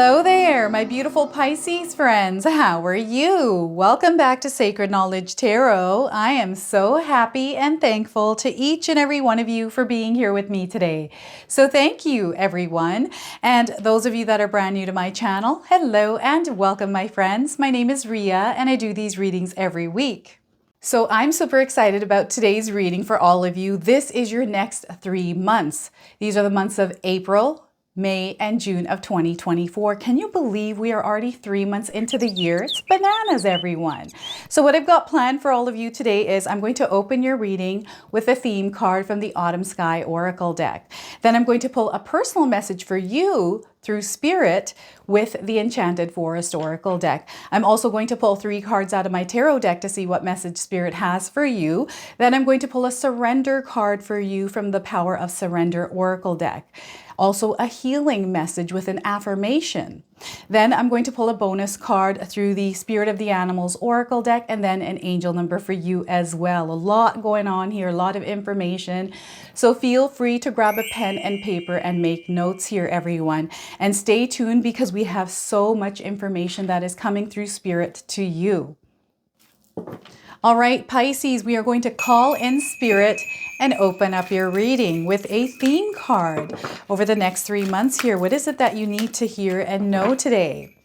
Hello there, my beautiful Pisces friends. How are you? Welcome back to Sacred Knowledge Tarot. I am so happy and thankful to each and every one of you for being here with me today. So thank you, everyone. And those of you that are brand new to my channel, hello and welcome, my friends. My name is Ria and I do these readings every week. So I'm super excited about today's reading for all of you. This is your next 3 months. These are the months of April, May, and June of 2024. Can you believe we are already 3 months into the year? It's bananas, everyone. So what I've got planned for all of you today is I'm going to open your reading with a theme card from the Autumn Sky Oracle deck. Then I'm going to pull a personal message for you through Spirit with the Enchanted Forest Oracle deck. I'm also going to pull 3 cards out of my tarot deck to see what message Spirit has for you. Then I'm going to pull a surrender card for you from the Power of Surrender Oracle deck. Also a healing message with an affirmation. Then I'm going to pull a bonus card through the Spirit of the Animals Oracle deck and then an angel number for you as well. A lot going on here, a lot of information. So feel free to grab a pen and paper and make notes here, everyone. And stay tuned because we have so much information that is coming through Spirit to you. All right, Pisces, we are going to call in Spirit and open up your reading with a theme card over the next 3 months here. What is it that you need to hear and know today?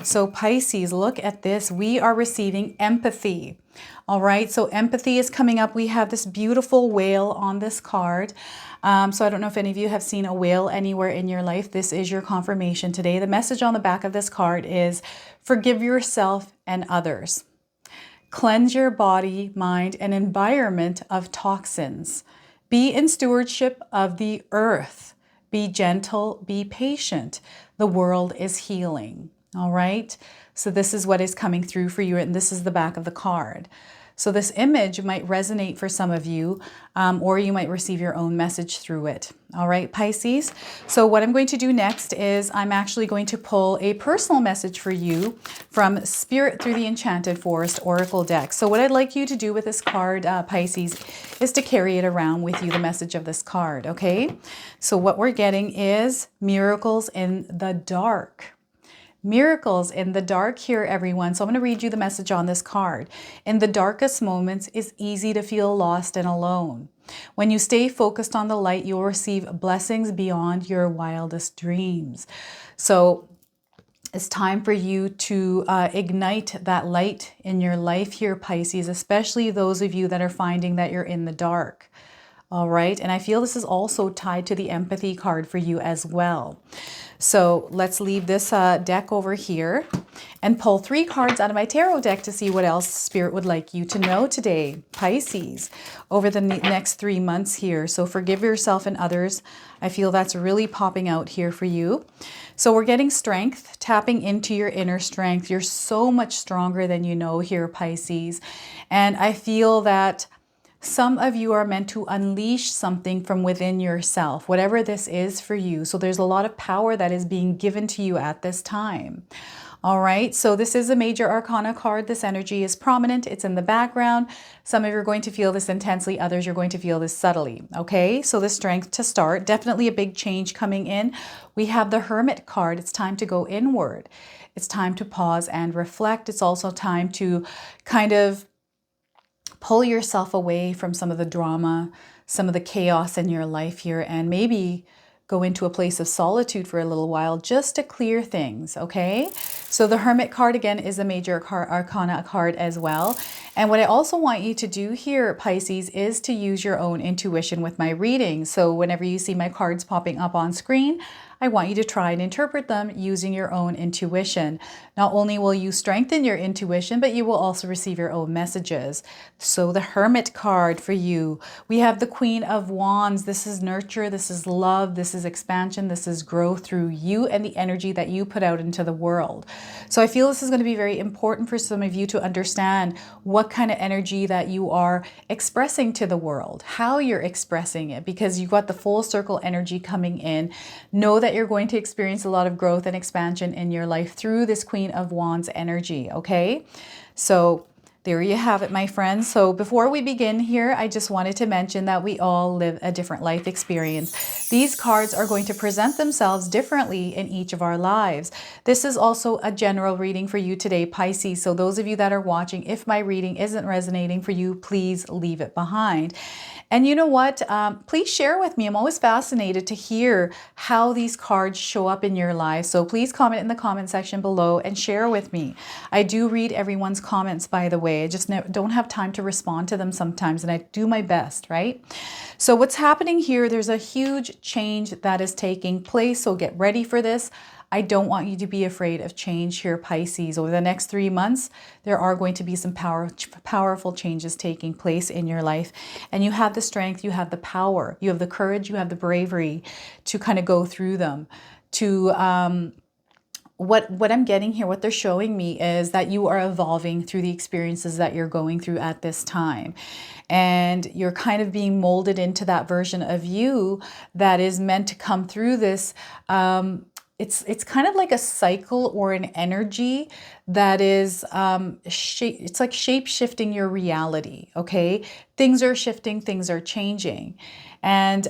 So Pisces, look at this. We are receiving empathy. All right, so empathy is coming up. We have this beautiful whale on this card. So I don't know if any of you have seen a whale anywhere in your life. This is your confirmation today. The message on the back of this card is forgive yourself and others. Cleanse your body, mind, and environment of toxins. Be in stewardship of the earth. Be gentle, be patient. The world is healing. All right. So this is what is coming through for you. And this is the back of the card. So this image might resonate for some of you, or you might receive your own message through it. All right, Pisces. So what I'm going to do next is I'm actually going to pull a personal message for you from Spirit through the Enchanted Forest Oracle deck. So what I'd like you to do with this card, Pisces, is to carry it around with you, the message of this card, okay? So what we're getting is miracles in the dark. Miracles in the dark here, everyone. So I'm going to read you the message on this card. In the darkest moments, it's easy to feel lost and alone. When you stay focused on the light, you'll receive blessings beyond your wildest dreams. So it's time for you to ignite that light in your life here, Pisces, especially those of you that are finding that you're in the dark. All right. And I feel this is also tied to the empathy card for you as well. So let's leave this deck over here and pull 3 cards out of my tarot deck to see what else Spirit would like you to know today, Pisces, over the next 3 months here. So forgive yourself and others. I feel that's really popping out here for you. So we're getting strength, tapping into your inner strength. You're so much stronger than you know here, Pisces. And I feel that some of you are meant to unleash something from within yourself, whatever this is for you. So there's a lot of power that is being given to you at this time. All right, so this is a major arcana card. This energy is prominent. It's in the background. Some of you are going to feel this intensely. Others, you're going to feel this subtly. Okay, so the strength to start. Definitely a big change coming in. We have the Hermit card. It's time to go inward. It's time to pause and reflect. It's also time to kind of pull yourself away from some of the drama, some of the chaos in your life here, and maybe go into a place of solitude for a little while just to clear things, okay? So the Hermit card, again, is a major arcana card as well. And what I also want you to do here, Pisces, is to use your own intuition with my reading. So whenever you see my cards popping up on screen, I want you to try and interpret them using your own intuition. Not only will you strengthen your intuition, but you will also receive your own messages. So the Hermit card for you, we have the Queen of Wands. This is nurture, this is love, this is expansion, this is growth through you and the energy that you put out into the world. So I feel this is going to be very important for some of you to understand what kind of energy that you are expressing to the world, how you're expressing it, because you've got the full circle energy coming in. Know that you're going to experience a lot of growth and expansion in your life through this Queen of Wands energy, okay? So There you have it, my friends. So before we begin here, I just wanted to mention that we all live a different life experience. These cards are going to present themselves differently in each of our lives. This is also a general reading for you today, Pisces. So those of you that are watching, if my reading isn't resonating for you, please leave it behind. And you know what? Please share with me. I'm always fascinated to hear how these cards show up in your life. So please comment in the comment section below and share with me. I do read everyone's comments, by the way. I just don't have time to respond to them sometimes, and I do my best, right? So what's happening here, there's a huge change that is taking place. So get ready for this. I don't want you to be afraid of change here, Pisces. Over the next 3 months, there are going to be some powerful changes taking place in your life. And you have the strength, you have the power, you have the courage, you have the bravery to kind of go through them. What I'm getting here, what they're showing me is that you are evolving through the experiences that you're going through at this time. And you're kind of being molded into that version of you that is meant to come through this. It's kind of like a cycle or an energy that is it's like shape-shifting your reality, okay? Things are shifting, things are changing. And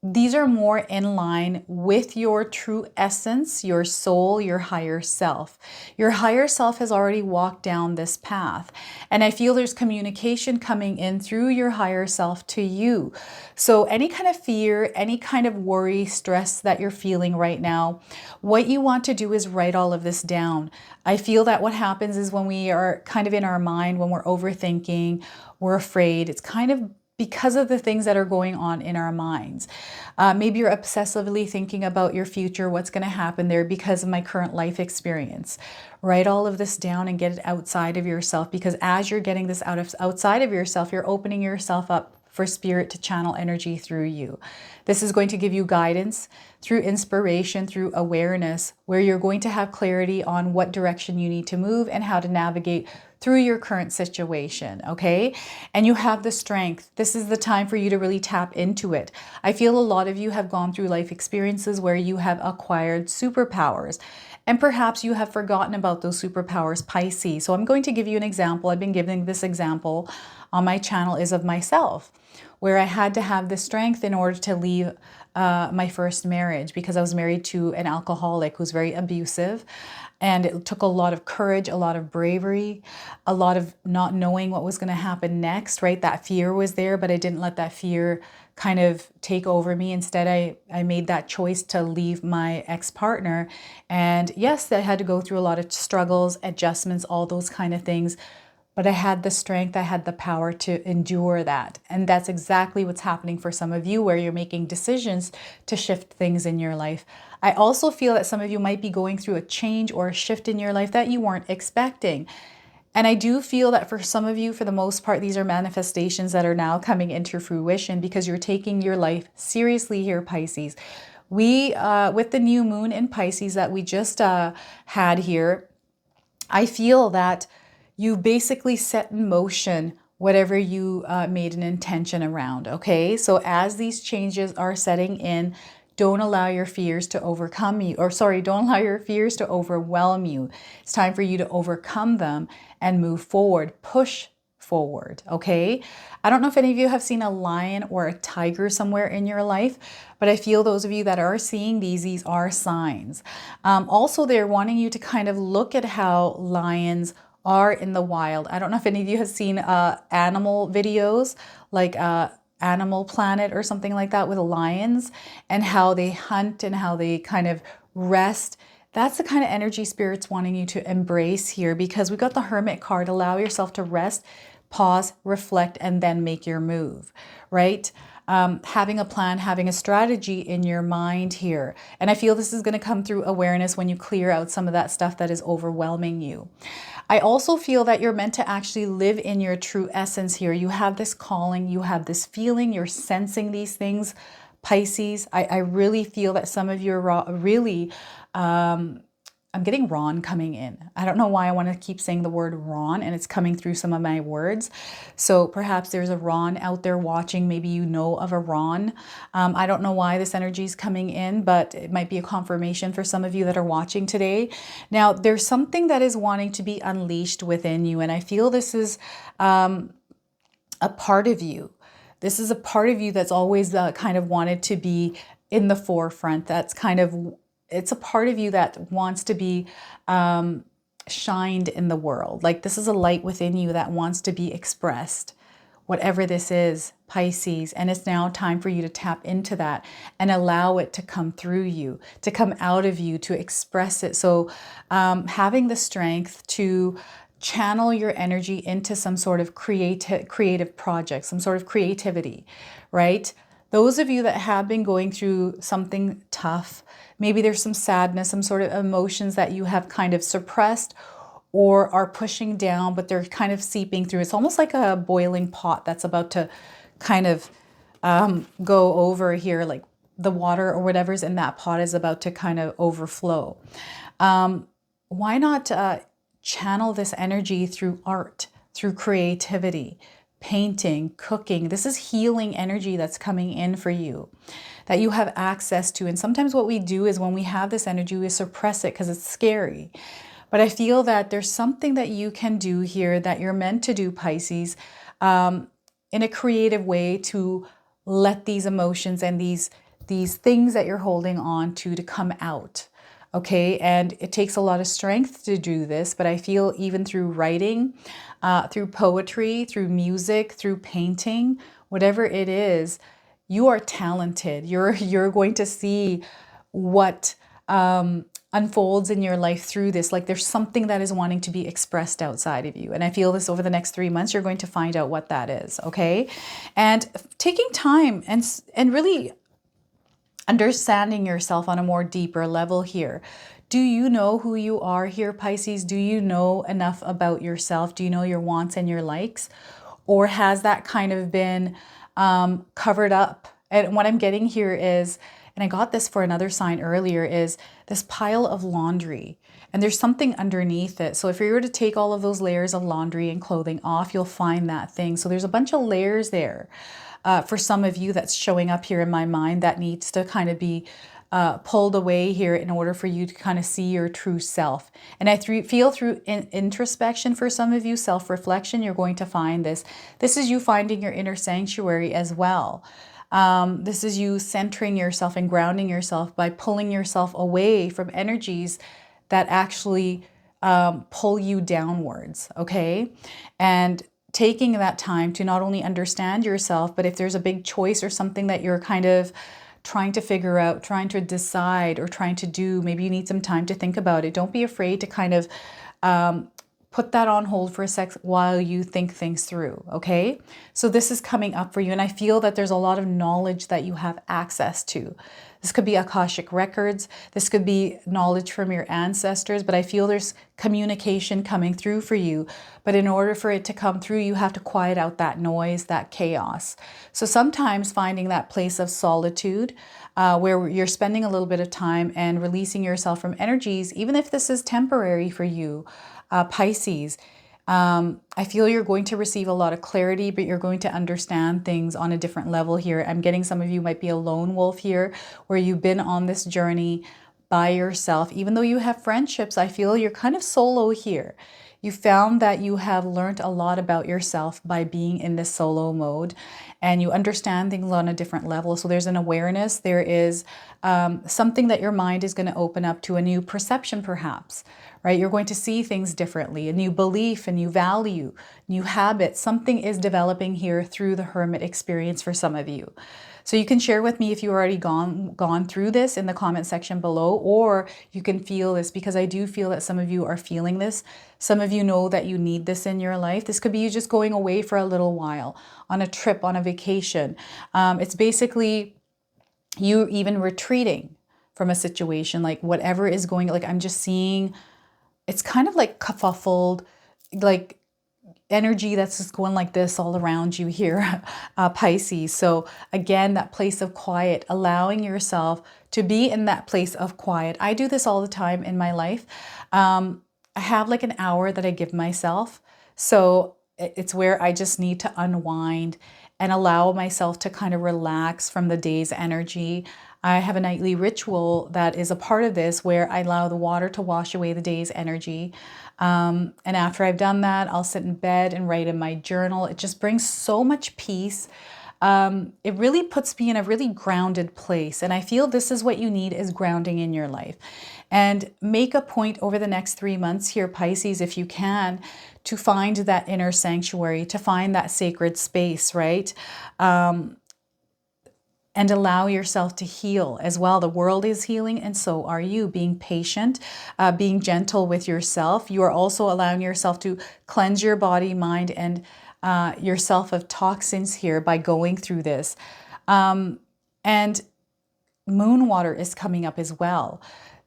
these are more in line with your true essence, your soul, your higher self. Your higher self has already walked down this path. And I feel there's communication coming in through your higher self to you. So any kind of fear, any kind of worry, stress that you're feeling right now, what you want to do is write all of this down. I feel that what happens is when we are kind of in our mind, when we're overthinking, we're afraid, it's kind of because of the things that are going on in our minds. Maybe you're obsessively thinking about your future, what's going to happen there because of my current life experience. Write all of this down and get it outside of yourself, because as you're getting this outside of yourself, you're opening yourself up for spirit to channel energy through you. This is going to give you guidance through inspiration, through awareness, where you're going to have clarity on what direction you need to move and how to navigate through your current situation, okay? And you have the strength. This is the time for you to really tap into it. I feel a lot of you have gone through life experiences where you have acquired superpowers, and perhaps you have forgotten about those superpowers, Pisces. So I'm going to give you an example. I've been giving this example on my channel is of myself, where I had to have the strength in order to leave my first marriage, because I was married to an alcoholic who's very abusive. And it took a lot of courage, a lot of bravery, a lot of not knowing what was going to happen next, right? That fear was there, but I didn't let that fear kind of take over me. Instead, I made that choice to leave my ex-partner. And yes, I had to go through a lot of struggles, adjustments, all those kind of things. But I had the strength, I had the power to endure that. And that's exactly what's happening for some of you, where you're making decisions to shift things in your life. I also feel that some of you might be going through a change or a shift in your life that you weren't expecting. And I do feel that for some of you, for the most part, these are manifestations that are now coming into fruition because you're taking your life seriously here, Pisces. With the new moon in Pisces that we just had here, I feel that you basically set in motion whatever you made an intention around, okay? So as these changes are setting in, don't allow your fears to overcome you, don't allow your fears to overwhelm you. It's time for you to overcome them and move forward, push forward, okay? I don't know if any of you have seen a lion or a tiger somewhere in your life, but I feel those of you that are seeing these are signs. Also, they're wanting you to kind of look at how lions are in the wild. I don't know if any of you have seen animal videos like Animal Planet or something like that with lions, and how they hunt and how they kind of rest. That's the kind of energy Spirit's wanting you to embrace here, because we got the Hermit card. Allow yourself to rest, pause, reflect, and then make your move, right? Having a plan, having a strategy in your mind here. And I feel this is going to come through awareness when you clear out some of that stuff that is overwhelming you. I also feel that you're meant to actually live in your true essence here. You have this calling, you have this feeling, you're sensing these things, Pisces. I really feel that some of you are really I'm getting Ron coming in. I don't know why I want to keep saying the word Ron, and it's coming through some of my words. So perhaps there's a Ron out there watching. Maybe you know of a Ron. I don't know why this energy is coming in, but it might be a confirmation for some of you that are watching today. Now, there's something that is wanting to be unleashed within you, and I feel this is a part of you. This is a part of you that's always kind of wanted to be in the forefront. That's kind of, it's a part of you that wants to be shined in the world. Like this is a light within you that wants to be expressed, whatever this is, Pisces. And it's now time for you to tap into that and allow it to come through you, to come out of you, to express it. So having the strength to channel your energy into some sort of creative project, some sort of creativity, right? Those of you that have been going through something tough, maybe there's some sadness, some sort of emotions that you have kind of suppressed or are pushing down, but they're kind of seeping through. It's almost like a boiling pot that's about to kind of go over here, like the water or whatever's in that pot is about to kind of overflow. Why not channel this energy through art, through creativity, painting, cooking? This is healing energy that's coming in for you that you have access to. And sometimes what we do is when we have this energy, we suppress it because it's scary. But I feel that there's something that you can do here that you're meant to do, Pisces, in a creative way to let these emotions and these things that you're holding on to come out. Okay, and it takes a lot of strength to do this, but I feel even through writing, through poetry, through music, through painting, whatever it is, you are talented. You're going to see what unfolds in your life through this. Like there's something that is wanting to be expressed outside of you. And I feel this over the next 3 months, you're going to find out what that is. Okay, and taking time and really understanding yourself on a more deeper level here. Do you know who you are here, Pisces? Do you know enough about yourself? Do you know your wants and your likes? Or has that kind of been covered up? And what I'm getting here is, and I got this for another sign earlier, is this pile of laundry. And there's something underneath it. So if you were to take all of those layers of laundry and clothing off, you'll find that thing. So there's a bunch of layers there. For some of you that's showing up here in my mind that needs to kind of be pulled away here in order for you to kind of see your true self. And I feel through introspection for some of you, self-reflection, you're going to find this. This is you finding your inner sanctuary as well. This is you centering yourself and grounding yourself by pulling yourself away from energies that actually pull you downwards, okay? And taking that time to not only understand yourself, but if there's a big choice or something that you're kind of trying to figure out, trying to decide or trying to do, maybe you need some time to think about it. Don't be afraid to kind of put that on hold for a sec while you think things through, okay? So this is coming up for you, and I feel that there's a lot of knowledge that you have access to. This could be Akashic records. This could be knowledge from your ancestors, but I feel there's communication coming through for you. But in order for it to come through, you have to quiet out that noise, that chaos. So sometimes finding that place of solitude where you're spending a little bit of time and releasing yourself from energies, even if this is temporary for you, Pisces, I feel you're going to receive a lot of clarity, but you're going to understand things on a different level here. I'm getting some of you might be a lone wolf here, where you've been on this journey by yourself. Even though you have friendships, I feel you're kind of solo here. You found that you have learned a lot about yourself by being in this solo mode, and you understand things on a different level. So there's an awareness. There is something that your mind is going to open up to, a new perception perhaps, right? You're going to see things differently, a new belief, a new value, new habits. Something is developing here through the hermit experience for some of you. So you can share with me if you've already gone through this in the comment section below, or you can feel this, because I do feel that some of you are feeling this. Some of you know that you need this in your life. This could be you just going away for a little while, on a trip, on a vacation. It's basically you even retreating from a situation, like whatever is going, like I'm just seeing, it's kind of like kerfuffled, like energy that's just going like this all around you here, Pisces. So again, that place of quiet, allowing yourself to be in that place of quiet. I do this all the time in my life. I have like an hour that I give myself. So it's where I just need to unwind and allow myself to kind of relax from the day's energy. I have a nightly ritual that is a part of this where I allow the water to wash away the day's energy. And after I've done that, I'll sit in bed and write in my journal. It just brings so much peace. It really puts me in a really grounded place. And I feel this is what you need, is grounding in your life. And make a point over the next 3 months here, Pisces, if you can, to find that inner sanctuary, to find that sacred space, right? And allow yourself to heal as well. The world is healing, and so are you. Being patient, being gentle with yourself. You are also allowing yourself to cleanse your body, mind, and yourself of toxins here by going through this. And moon water is coming up as well,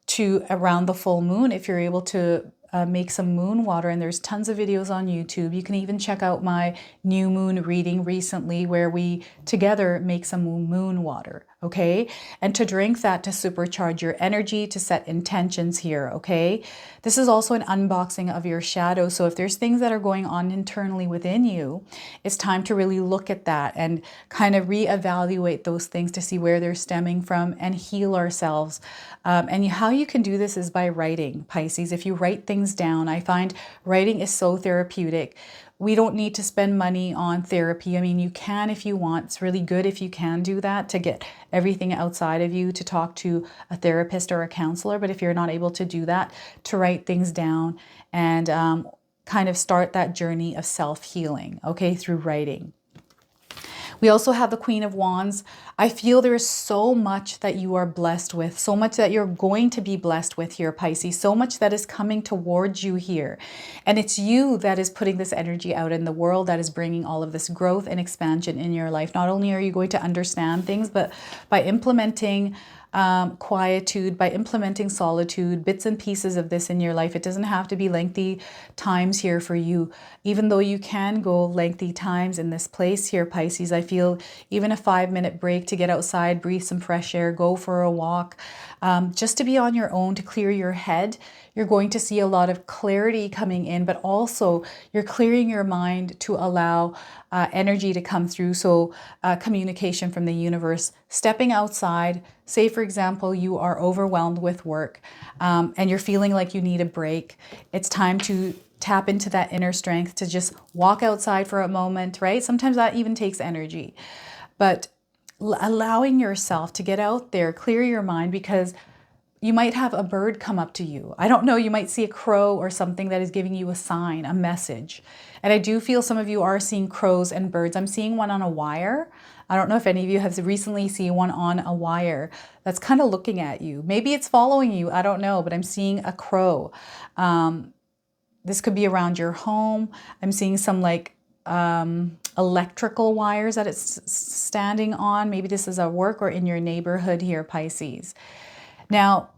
to around the full moon. If you're able to make some moon water, and there's tons of videos on YouTube. You can even check out my new moon reading recently where we together make some moon water, okay? And to drink that to supercharge your energy, to set intentions here, okay? This is also an unboxing of your shadow. So if there's things that are going on internally within you, it's time to really look at that and kind of reevaluate those things to see where they're stemming from and heal ourselves. And how you can do this is by writing, Pisces. If you write things down, I find writing is so therapeutic. We don't need to spend money on therapy. I mean, you can if you want. It's really good if you can do that, to get everything outside of you, to talk to a therapist or a counselor. But if you're not able to do that, to write things down and kind of start that journey of self-healing, okay, through writing. We also have the Queen of Wands. I feel there is so much that you are blessed with, so much that you're going to be blessed with here, Pisces, so much that is coming towards you here. And it's you that is putting this energy out in the world, that is bringing all of this growth and expansion in your life. Not only are you going to understand things, but by implementing quietude, by implementing solitude, bits and pieces of this in your life. It doesn't have to be lengthy times here for you. Even though you can go lengthy times in this place here, Pisces, I feel even a 5-minute break to get outside, breathe some fresh air, go for a walk, just to be on your own, to clear your head. You're going to see a lot of clarity coming in, but also you're clearing your mind to allow energy to come through. So communication from the universe, stepping outside. Say, for example, you are overwhelmed with work and you're feeling like you need a break. It's time to tap into that inner strength to just walk outside for a moment, right? Sometimes that even takes energy. But allowing yourself to get out there, clear your mind, because you might have a bird come up to you. I don't know, you might see a crow or something that is giving you a sign, a message. And I do feel some of you are seeing crows and birds. I'm seeing one on a wire. I don't know if any of you have recently seen one on a wire that's kind of looking at you. Maybe it's following you, I don't know, but I'm seeing a crow. This could be around your home. I'm seeing some like electrical wires that it's standing on. Maybe this is at work or in your neighborhood here, Pisces. Now,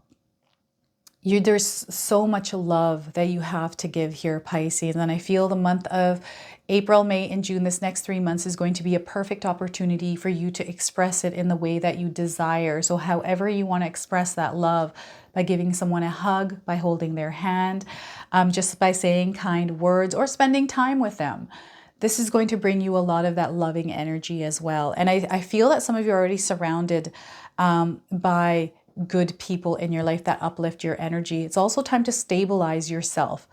there's so much love that you have to give here, Pisces. And I feel the month of April, May, and June, this next 3 months, is going to be a perfect opportunity for you to express it in the way that you desire. So however you want to express that love, by giving someone a hug, by holding their hand, just by saying kind words or spending time with them. This is going to bring you a lot of that loving energy as well. And I feel that some of you are already surrounded by good people in your life that uplift your energy. It's also time to stabilize yourself.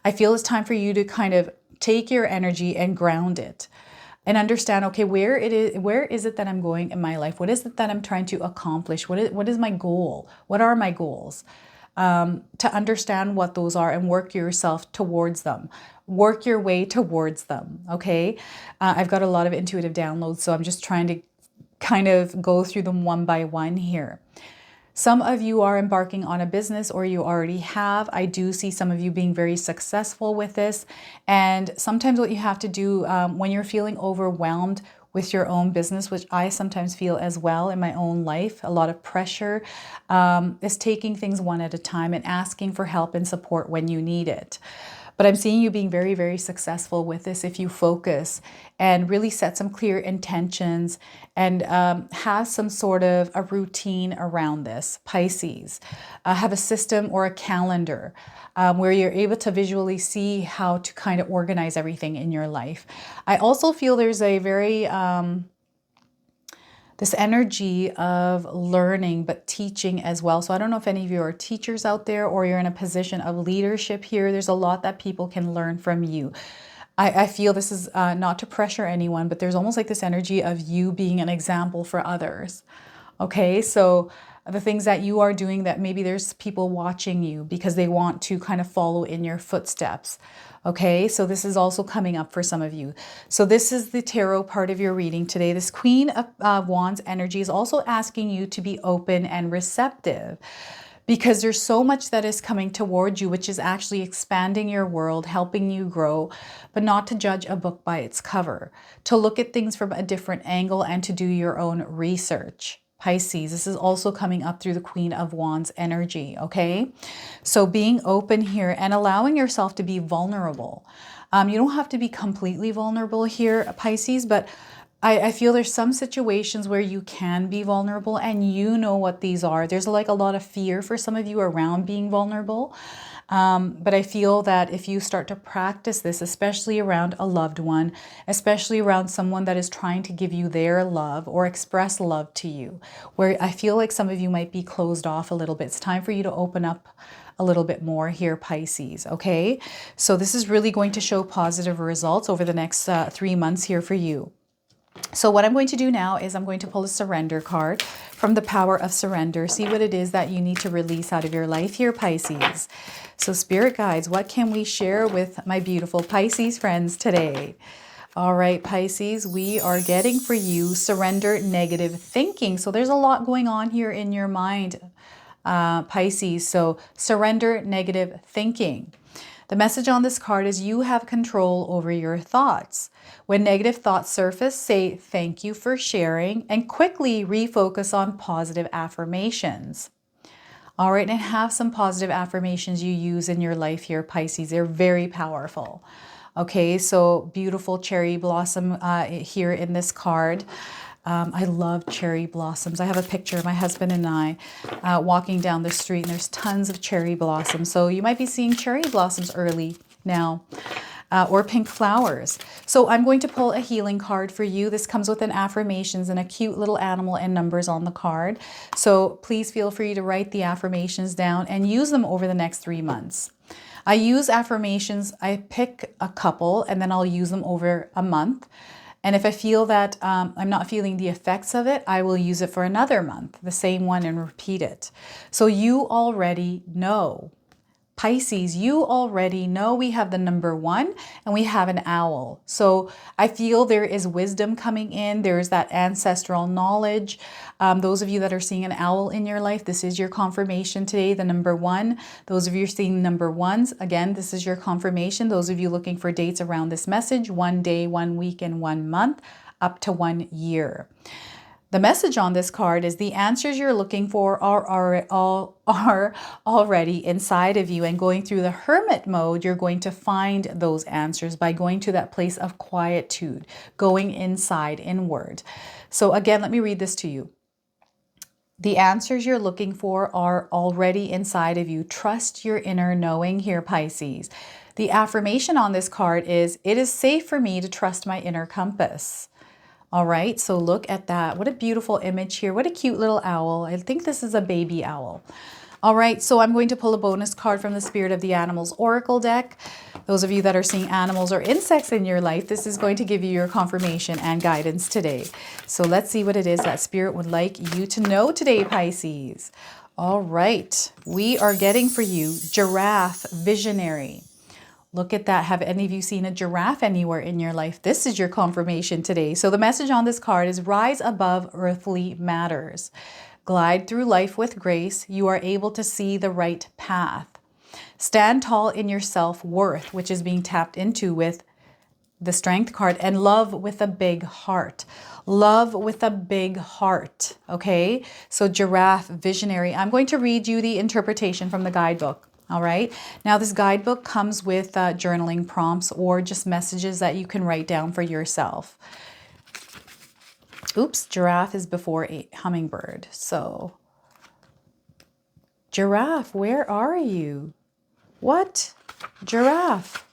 I feel it's time for you to kind of take your energy and ground it and understand, okay, where is it that I'm going in my life? What is it that I'm trying to accomplish? What is my goal? What are my goals? To understand what those are and work yourself towards them. Work your way towards them, okay? I've got a lot of intuitive downloads, so I'm just trying to kind of go through them one by one here. Some of you are embarking on a business, or you already have. I do see some of you being very successful with this. And sometimes what you have to do when you're feeling overwhelmed with your own business, which I sometimes feel as well in my own life, a lot of pressure, is taking things one at a time and asking for help and support when you need it. But I'm seeing you being very, very successful with this if you focus and really set some clear intentions and have some sort of a routine around this. Pisces, have a system or a calendar where you're able to visually see how to kind of organize everything in your life. I also feel there's a very this energy of learning, but teaching as well. So I don't know if any of you are teachers out there or you're in a position of leadership here. There's a lot that people can learn from you. I feel this is not to pressure anyone, but there's almost like this energy of you being an example for others. Okay, so the things that you are doing that maybe there's people watching you because they want to kind of follow in your footsteps. Okay, so this is also coming up for some of you. So this is the tarot part of your reading today. This Queen of Wands energy is also asking you to be open and receptive because there's so much that is coming towards you, which is actually expanding your world, helping you grow, but not to judge a book by its cover, to look at things from a different angle and to do your own research. Pisces, this is also coming up through the Queen of Wands energy, okay? So being open here and allowing yourself to be vulnerable. You don't have to be completely vulnerable here, Pisces, but I feel there's some situations where you can be vulnerable and you know what these are. There's like a lot of fear for some of you around being vulnerable. But I feel that if you start to practice this, especially around a loved one, especially around someone that is trying to give you their love or express love to you, where I feel like some of you might be closed off a little bit, it's time for you to open up a little bit more here, Pisces, okay? So this is really going to show positive results over the next 3 months here for you. So what I'm going to do now is I'm going to pull a surrender card from the power of surrender. See what it is that you need to release out of your life here, Pisces. So spirit guides, what can we share with my beautiful Pisces friends today? All right, Pisces, we are getting for you surrender negative thinking. So there's a lot going on here in your mind, Pisces. So surrender negative thinking. The message on this card is you have control over your thoughts. When negative thoughts surface, say thank you for sharing and quickly refocus on positive affirmations. All right, and have some positive affirmations you use in your life here, Pisces. They're very powerful. Okay, so beautiful cherry blossom here in this card. I love cherry blossoms. I have a picture of my husband and I walking down the street, and there's tons of cherry blossoms. So you might be seeing cherry blossoms early now, or pink flowers. So I'm going to pull a healing card for you. This comes with an affirmations and a cute little animal and numbers on the card. So please feel free to write the affirmations down and use them over the next 3 months. I use affirmations, I pick a couple and then I'll use them over a month. And if I feel that I'm not feeling the effects of it, I will use it for another month, the same one, and repeat it. So you already know. Pisces, you already know we have the number 1 and we have an owl. So I feel there is wisdom coming in. There's that ancestral knowledge. Those of you that are seeing an owl in your life, this is your confirmation today, the number 1. Those of you seeing number 1s, again, this is your confirmation. Those of you looking for dates around this message, 1 day, 1 week, and 1 month, up to 1 year. The message on this card is the answers you're looking for are already inside of you, and going through the hermit mode, you're going to find those answers by going to that place of quietude, going inside, inward. So again, let me read this to you. The answers you're looking for are already inside of you. Trust your inner knowing here, Pisces. The affirmation on this card is, it is safe for me to trust my inner compass. All right, so look at that. What a beautiful image here. What a cute little owl. I think this is a baby owl. All right, so I'm going to pull a bonus card from the Spirit of the Animals Oracle deck. Those of you that are seeing animals or insects in your life, this is going to give you your confirmation and guidance today. So let's see what it is that Spirit would like you to know today, Pisces. All right, we are getting for you Giraffe Visionary. Look at that. Have any of you seen a giraffe anywhere in your life? This is your confirmation today. So the message on this card is rise above earthly matters. Glide through life with grace. You are able to see the right path. Stand tall in your self-worth, which is being tapped into with the Strength card, and love with a big heart. Love with a big heart. Okay? So Giraffe Visionary. I'm going to read you the interpretation from the guidebook. All right. Now this guidebook comes with journaling prompts or just messages that you can write down for yourself. Oops, giraffe is before a hummingbird. So giraffe, where are you? What? Giraffe.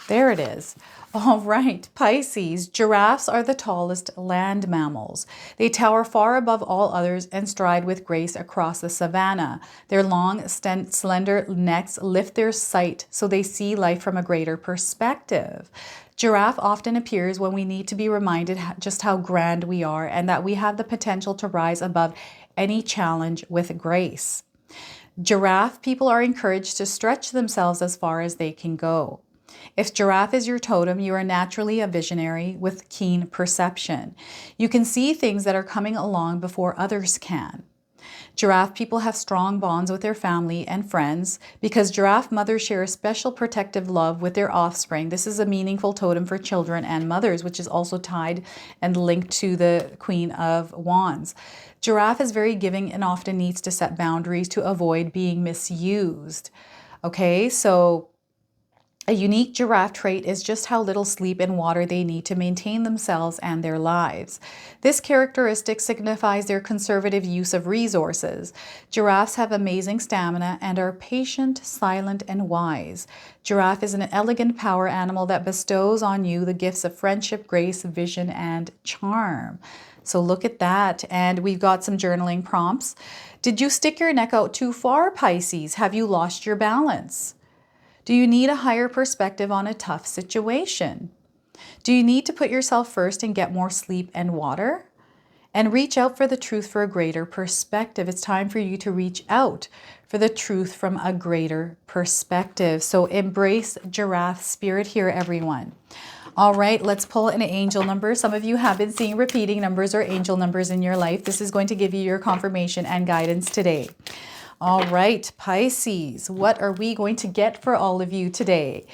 There it is. All right, Pisces, giraffes are the tallest land mammals. They tower far above all others and stride with grace across the savanna. Their long, slender necks lift their sight so they see life from a greater perspective. Giraffe often appears when we need to be reminded just how grand we are and that we have the potential to rise above any challenge with grace. Giraffe people are encouraged to stretch themselves as far as they can go. If giraffe is your totem, you are naturally a visionary with keen perception. You can see things that are coming along before others can. Giraffe people have strong bonds with their family and friends because giraffe mothers share a special protective love with their offspring. This is a meaningful totem for children and mothers, which is also tied and linked to the Queen of Wands. Giraffe is very giving and often needs to set boundaries to avoid being misused. Okay, so a unique giraffe trait is just how little sleep and water they need to maintain themselves and their lives. This characteristic signifies their conservative use of resources. Giraffes have amazing stamina and are patient, silent, and wise. Giraffe is an elegant power animal that bestows on you the gifts of friendship, grace, vision, and charm. So look at that. And we've got some journaling prompts. Did you stick your neck out too far, Pisces? Have you lost your balance? Do you need a higher perspective on a tough situation? Do you need to put yourself first and get more sleep and water? And reach out for the truth for a greater perspective. It's time for you to reach out for the truth from a greater perspective. So embrace giraffe spirit here, everyone. All right, let's pull an angel number. Some of you have been seeing repeating numbers or angel numbers in your life. This is going to give you your confirmation and guidance today. All right, Pisces, what are we going to get for all of you today?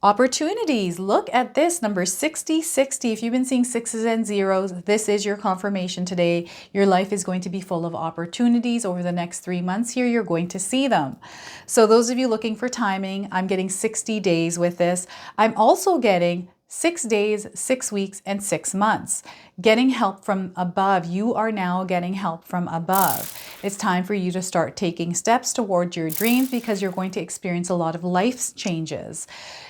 Opportunities. Look at this number 6060. If you've been seeing sixes and zeros, this is your confirmation today. Your life is going to be full of opportunities over the next 3 months here. You're going to see them. So those of you looking for timing, I'm getting 60 days with this. I'm also getting 6 days, 6 weeks, and 6 months. Getting help from above. You are now getting help from above. It's time for you to start taking steps toward your dreams because you're going to experience a lot of life's changes.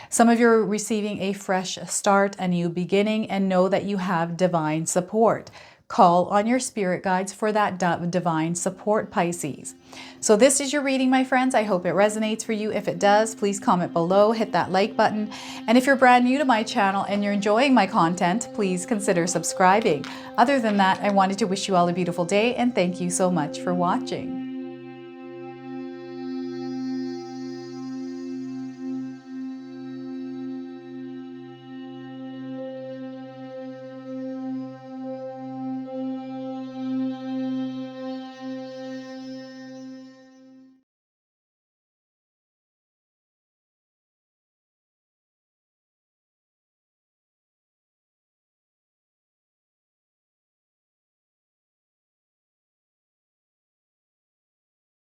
Some of you are receiving a fresh start, a new beginning, and know that you have divine support. Call on your spirit guides for that divine support, Pisces. So this is your reading, my friends. I hope it resonates for you. If it does, please comment below, hit that like button. And if you're brand new to my channel and you're enjoying my content, please consider subscribing. Other than that, I wanted to wish you all a beautiful day and thank you so much for watching.